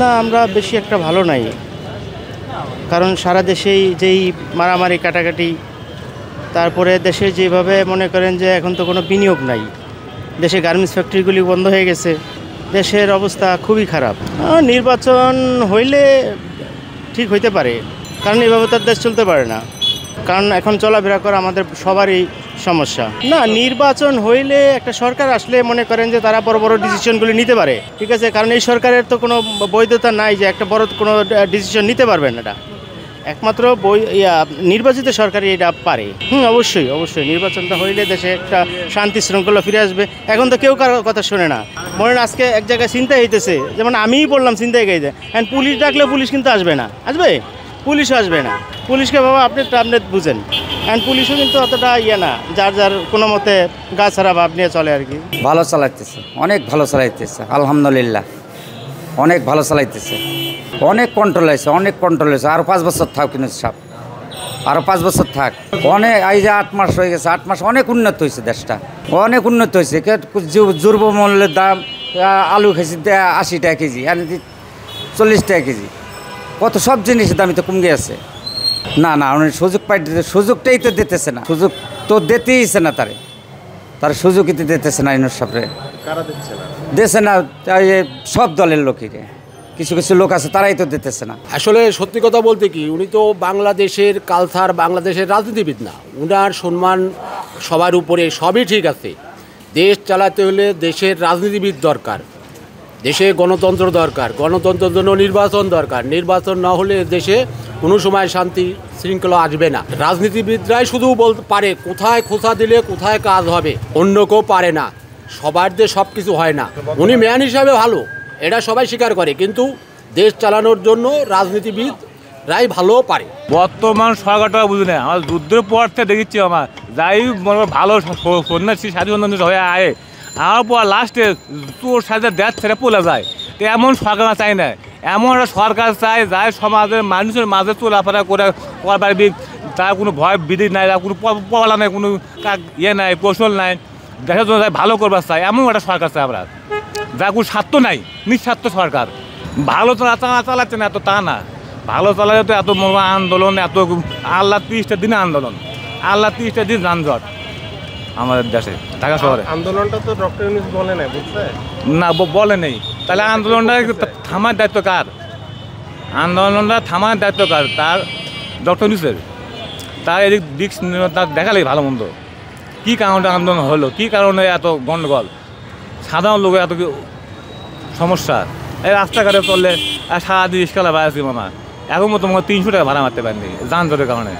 না, আমরা বেশি একটা ভালো নাই, কারণ সারা দেশেই যেই মারামারি কাটাকাটি, তারপরে দেশে যেভাবে মনে করেন যে এখন তো কোনো বিনিয়োগ নাই, দেশে গার্মেন্টস ফ্যাক্টরিগুলি বন্ধ হয়ে গেছে, দেশের অবস্থা খুবই খারাপ। নির্বাচন হইলে ঠিক হইতে পারে, কারণ এইভাবে তার দেশ চলতে পারে না, কারণ এখন চলাফেরা করা আমাদের সবারই সমস্যা। না, নির্বাচন হইলে একটা সরকার আসলে মনে করেন যে তারা বড় বড় ডিসিশনগুলি নিতে পারে, ঠিক আছে, কারণ এই সরকারের তো কোনো বৈধতা নাই যে একটা বড় কোনো ডিসিশন নিতে পারবেন এটা, একমাত্র নির্বাচিত সরকারই এটা পারে। অবশ্যই অবশ্যই নির্বাচনটা হইলে দেশে একটা শান্তি শৃঙ্খলা ফিরে আসবে। এখন তো কেউ কারো কথা শোনে না, মনে আজকে এক জায়গায় চিন্তা হইতেছে, যেমন আমিই বললাম চিন্তায় গেছে, এখন পুলিশ ডাকলে পুলিশ কিন্তু আসবে না, আসবে পুলিশও আসবে না, পুলিশকে বাবা আপনি বুঝেন, এখন পুলিশও কিন্তু অতটা না, যার যার কোনো মতে গা ছাড়া ভাব নিয়ে চলে আর কি। ভালো চালাইতেছে, অনেক ভালো চালাইতেছে, আলহামদুলিল্লাহ অনেক ভালো চালাইতেছে, অনেক কন্ট্রোল হয়েছে, অনেক কন্ট্রোল হয়েছে। আরও 5 বছর থাক কিন্তু সাপ, আরও 5 বছর থাক। অনেক এই যে 8 মাস হয়ে গেছে, 8 মাস অনেক উন্নত হয়েছে, দেশটা অনেক উন্নত হয়েছে। দ্রব্যমূল্যের দাম, আলু খেয়েছি 80 টাকা কেজি, 40 টাকা কেজি, কত সব জিনিসের দামই তো কমে গেছে। না না, সুযোগ পাইতে, সুযোগটাই তো দিতেছে না, সুযোগ তো দিতেইছে না, তার সুযোগই তো দিতেছে না। ইনসাফরে দিতেছে না, সব দলের লোকই, কিছু কিছু লোক আছে তারাই তো দিতেছে না। আসলে সত্যি কথা বলতে কি, উনি তো বাংলাদেশের কালচার, বাংলাদেশের রাজনীতিবিদ না, উনার সম্মান সবার উপরে, সবই ঠিক আছে। দেশ চালাতে হলে দেশের রাজনীতিবিদ দরকার, দেশে গণতন্ত্র দরকার, গণতন্ত্রের জন্য নির্বাচন দরকার, নির্বাচন না হলে দেশে কোনো সময় শান্তি শৃঙ্খলা আসবে না। রাজনীতিবিদরাই শুধু বলতে পারে কোথায় খোঁচা দিলে কোথায় কাজ হবে, অন্য কেউ পারে না, সবার দিয়ে সব কিছু হয় না। উনি ম্যান হিসাবে ভালো, এটা সবাই স্বীকার করে, কিন্তু দেশ চালানোর জন্য রাজনীতিবিদরাই ভালো পারে। বর্তমান সরকারটা বুঝি না, আমার যুদ্ধের পর থেকে দেখেছি, আমার যাই ভালো সন্ন্যাসী স্বাধীন হয়ে আয়, আমার পর লাস্টে তোর সাথে দেশ ছেড়ে পড়ে যায়। তো এমন সরকার চাই না, এমন একটা সরকার চাই যাই সমাজের মানুষের মাঝে চলাফেরা করে করবার, তার কোনো ভয় বিধি নাই, তার কোনো পড়া নাই, কোনো নাই, কৌশল নাই, দেশের জন্য যাই ভালো করবার চাই, এমন একটা সরকার চাই আমরা, যার কোনো স্বার্থ নাই, নিঃস্বার্থ সরকার। ভালো চালাচ্ছে না এত তা না, ভালো চালালে তো এত আন্দোলন, এত আল্লাহ 30টা দিনে আন্দোলন, আল্লাহ 30টা দিন যানজট আমাদের দেশে, ঢাকা শহরে। আন্দোলনটা তো ডক্টর ইউনূস বলে নাই, বুঝছে না, বলে নেই, তাহলে আন্দোলনটা থামার দায়িত্ব কার? আন্দোলনটা থামার দায়িত্ব কার? তার ডক্টর ইউনূসের। তার এদিক দিক দেখালেই ভালো মন্দ, কী কারণে আন্দোলন হলো, কী কারণে এত গণ্ডগোল, সাধারণ লোকের এত সমস্যা। এই রাস্তাঘাটে চললে সারাদিন রিক্সাওয়ালা বাড়াচ্ছি মামা, এখন মতো 300 টাকা ভাড়া মারতে পারেনি যানজটের কারণে।